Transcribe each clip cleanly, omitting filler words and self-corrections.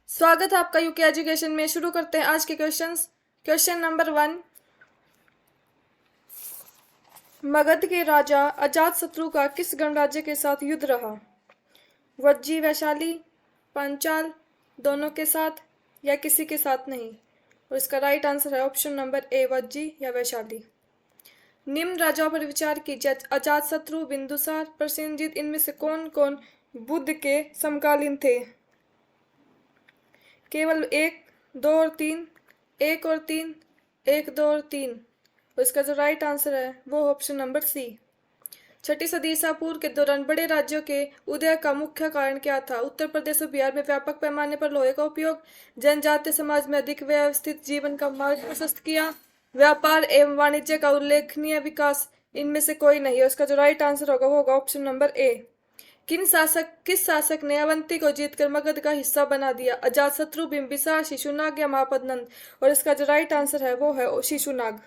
स्वागत है आपका यूके एजुकेशन में। शुरू करते हैं आज के क्वेश्चंस। क्वेश्चन नंबर 1, मगध के राजा अजातशत्रु का किस गणराज्य के साथ युद्ध रहा? वज्जी, वैशाली, पांचाल, दोनों के साथ या किसी के साथ नहीं? और इसका राइट आंसर है ऑप्शन नंबर ए, वज्जी या वैशाली। निम्न राजाओं पर विचार कीजिए। अजातशत्रु, बिंदुसार, प्रसेनजीत, इनमें से कौन कौन बुद्ध के समकालीन थे? केवल एक, दो और तीन, एक और तीन, एक, दो और तीन। तो इसका जो राइट आंसर है वो ऑप्शन नंबर सी। छठी सदी ईसा पूर्व के दौरान बड़े राज्यों के उदय का मुख्य कारण क्या था? उत्तर प्रदेश और बिहार में व्यापक पैमाने पर लोहे का उपयोग, जनजातीय समाज में अधिक व्यवस्थित जीवन का मार्ग प्रशस्त किया, व्यापार एवं वाणिज्य का उल्लेखनीय विकास। इनमें से कोई नहीं है। उसका जो राइट आंसर होगा वो होगा ऑप्शन नंबर ए। किस शासक ने अवंती को जीतकर मगध का हिस्सा बना दिया? अजातशत्रु, बिंबिसार, शिशुनाग या महापद्नंद? और इसका जो राइट आंसर है वो है शिशुनाग।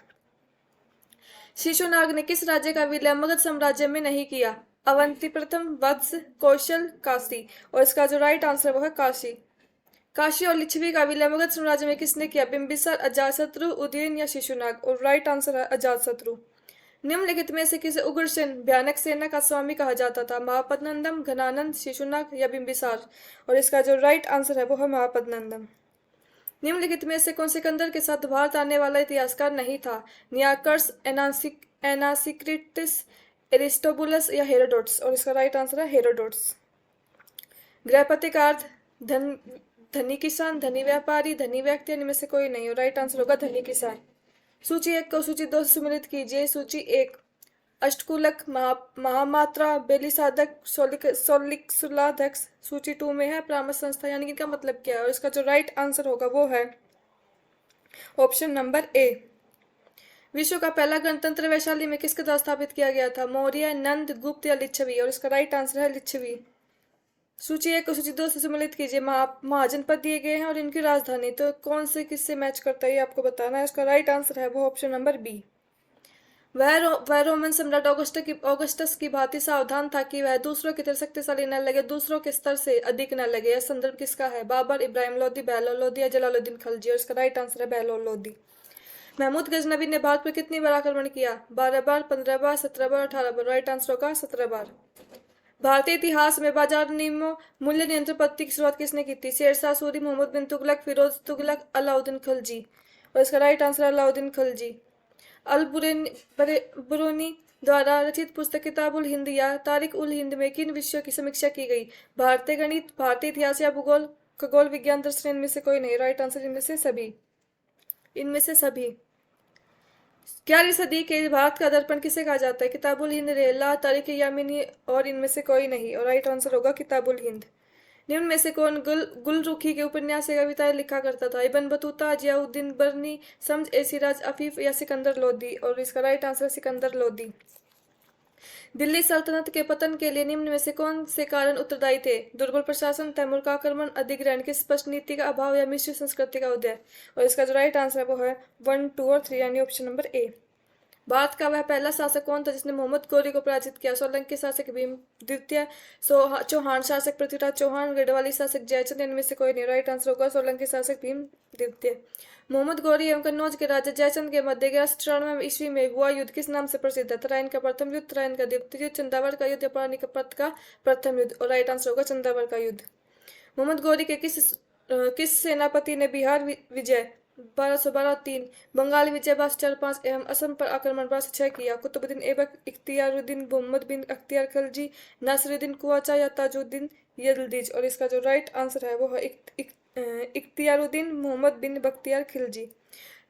शिशुनाग ने किस राज्य का विलय मगध साम्राज्य में नहीं किया? अवंती प्रथम, वत्स, कौशल, काशी? और इसका जो राइट आंसर है वो है काशी। काशी और लिच्छवी का विलय मगध साम्राज्य में किसने किया? बिंबिसार, अजातशत्रु, उदयन या शिशुनाग? और राइट आंसर है अजातशत्रु। निम्नलिखित में से किसे उग्रसेन भयानक सेना का स्वामी कहा जाता था? महापद्नंदम, घनानंद, शिशुनाग या बिंबिसार? और इसका जो राइट आंसर है वो है महापद्नंदम। निम्नलिखित में से कौन सिकंदर के साथ भारत आने वाला इतिहासकार नहीं था? नियाकर्स, एनासिक्रिटिस, एरिस्टोबुलस या हेरोडोट्स? और इसका राइट आंसर है हेरोडोट्स। गृहपति का अर्थ धनी किसान, धनी व्यापारी, धनी व्यक्ति, इनमें से कोई नहीं। और राइट आंसर होगा धनी किसान। सूची 1 को सूची 2 से सम्मिलित कीजिए। सूची 1, अष्टकुलक, महामात्रा, बेलिसाधक, सोलिक्सुलाधक्स। सूची 2 में है परामर्श संस्था, यानी कि इनका मतलब क्या है? और इसका जो राइट आंसर होगा वो है ऑप्शन नंबर ए। विश्व का पहला गणतंत्र वैशाली में किसके द्वारा स्थापित किया गया था? मौर्य, नंद, गुप्त या लिच्छवी? और इसका राइट आंसर है लिच्छवी। सूची 1 को सूची 2 से सम्मिलित कीजिए। महाजनपद दिए गए हैं और इनकी राजधानी, तो कौन से किससे मैच करता है ये आपको बताना है। इसका राइट आंसर है वो ऑप्शन नंबर बी। वह रोमन सम्राट ऑगस्टस की भांति सावधान था कि वह दूसरों की तरह शक्तिशाली न लगे, दूसरों के स्तर से अधिक न लगे। यह संदर्भ किसका है? बाबर, इब्राहिम लोदी, बहलोल लोदी या जलालुद्दीन खलजी? और इसका राइट आंसर है बहलोल लोदी। महमूद गजनबी ने भारत पर कितनी बार आक्रमण किया? 12 बार, 15 बार, 17 बार, 18 बार? राइट आंसर होगा 17 बार। भारतीय इतिहास में बाजार नियमों मूल्य नियंत्रण पद्धति की शुरुआत किसने की थी? शेरशाह सूरी, मोहम्मद बिन तुगलक, फिरोज तुगलक, अलाउद्दीन खिलजी? और इसका राइट आंसर है अलाउद्दीन खिलजी। अल बुरूनी द्वारा रचित पुस्तक किताबुल हिंद या तारिक उल हिंद में किन विषयों की समीक्षा की गई? भारतीय गणित, भारतीय इतिहास या भूगोल, खगोल विज्ञान, दर्शन? इनमें से कोई नहीं। राइट आंसर इनमें से सभी। 11वीं सदी के भारत का दर्पण किसे कहा जाता है? किताबुल हिंद, रेला, तारिक यामिनी? और इनमें से कोई नहीं। और राइट आंसर होगा किताबुल हिंद। निम्न में से कौन गुलरुखी के उपन्यास या कविताएं लिखा करता था? इब्न बतूता, जियाउद्दीन बर्नी, शम्स ए सिराज अफीफ या सिकंदर लोदी? और इसका राइट आंसर सिकंदर लोदी। दिल्ली सल्तनत के पतन के लिए निम्न में से कौन से कारण उत्तरदायी थे? दुर्बल प्रशासन, तैमूर का आक्रमण, अधिग्रहण की स्पष्ट नीति का अभाव या मिश्र संस्कृति का उदय? और इसका जो राइट आंसर है वो है 1, 2 और 3, यानी ऑप्शन नंबर ए। भारत का वह पहला शासक कौन था जिसने मोहम्मद गौरी को पराजित किया? सोलंकी शासक भीम द्वितीय, चौहान शासक पृथ्वीराज चौहान, गढ़वाली शासक जयचंद? इनमें से कोई नहीं। राइट आंसर होगा सोलंकी शासक भीम द्वितीय। मोहम्मद गौरी एवं कन्नौज के राजा जयचंद के मध्य 1193 ईस्वी में हुआ युद्ध किस नाम से प्रसिद्ध है? तराइन का प्रथम युद्ध, तराइन का द्वितीय युद्ध, चंदावड़ का युद्ध या पानीपत का प्रथम युद्ध? और राइट आंसर होगा चंदावड़ का युद्ध। मोहम्मद गौरी के किस सेनापति ने बिहार विजय 1212-3, बंगाल विजय 1204-5 एवं असम पर आक्रमण 1206 किया? कुतुबुद्दीन ऐबक, इख्तियारुद्दीन, मोहम्मद बिन अख्तियार खिलजी, नासिरुद्दीन कुआचा या ताजुद्दीन यिल्दिज? और इसका जो राइट आंसर है वो है इख्तियारुद्दीन मोहम्मद बिन बख्तियार खिलजी।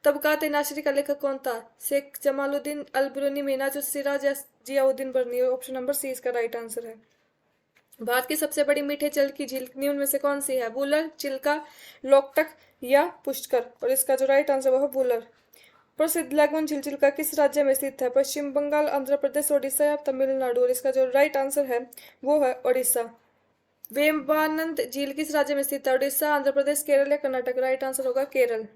तबकात नासिरी का लेखक कौन था? शेख जमालुद्दीन, अल बुरूनी, मिनाजुस सिराज या जियाउद्दीन बर्नी? ऑप्शन नंबर सी इसका राइट आंसर है। भारत की सबसे बड़ी मीठे जल की झील निम्न में से कौन सी है? वुलर, चिल्का, लोकटक या पुष्कर? और इसका जो राइट आंसर है वुलर। प्रसिद्ध लैगून झील चिल्का किस राज्य में स्थित है? पश्चिम बंगाल, आंध्र प्रदेश, ओडिशा या तमिलनाडु? और इसका जो राइट आंसर है वो है ओडिशा। वेम्बानंद झील किस राज्य में स्थित है? ओडिशा, आंध्र प्रदेश, केरल या कर्नाटक? राइट आंसर होगा केरल।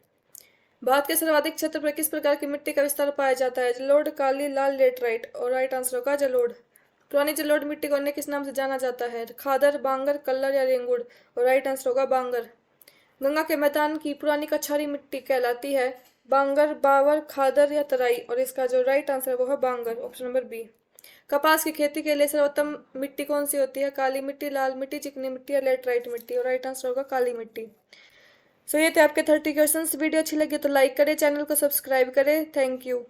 भारत के सर्वाधिक क्षेत्र पर किस प्रकार की मिट्टी का विस्तार पाया जाता है? जलोढ़, काली, लाल, लेटराइट? और राइट आंसर होगा जलोढ़। पुरानी जलोढ़ मिट्टी को अन्य किस नाम से जाना जाता है? खादर, बांगर, कल्लर या रेंगुड़? और राइट आंसर होगा बांगर। गंगा के मैदान की पुरानी कछारी मिट्टी कहलाती है बांगर, बावर, खादर या तराई। और इसका जो राइट आंसर है वो है बांगर, ऑप्शन नंबर बी। कपास की खेती के लिए सर्वोत्तम मिट्टी कौन सी होती है? काली मिट्टी, लाल मिट्टी, चिकनी मिट्टी या लेटराइट मिट्टी। और राइट आंसर होगा काली मिट्टी। सो ये थे आपके 30 क्वेश्चंस। वीडियो अच्छी लगी तो लाइक करें, चैनल को सब्सक्राइब करें। Thank you.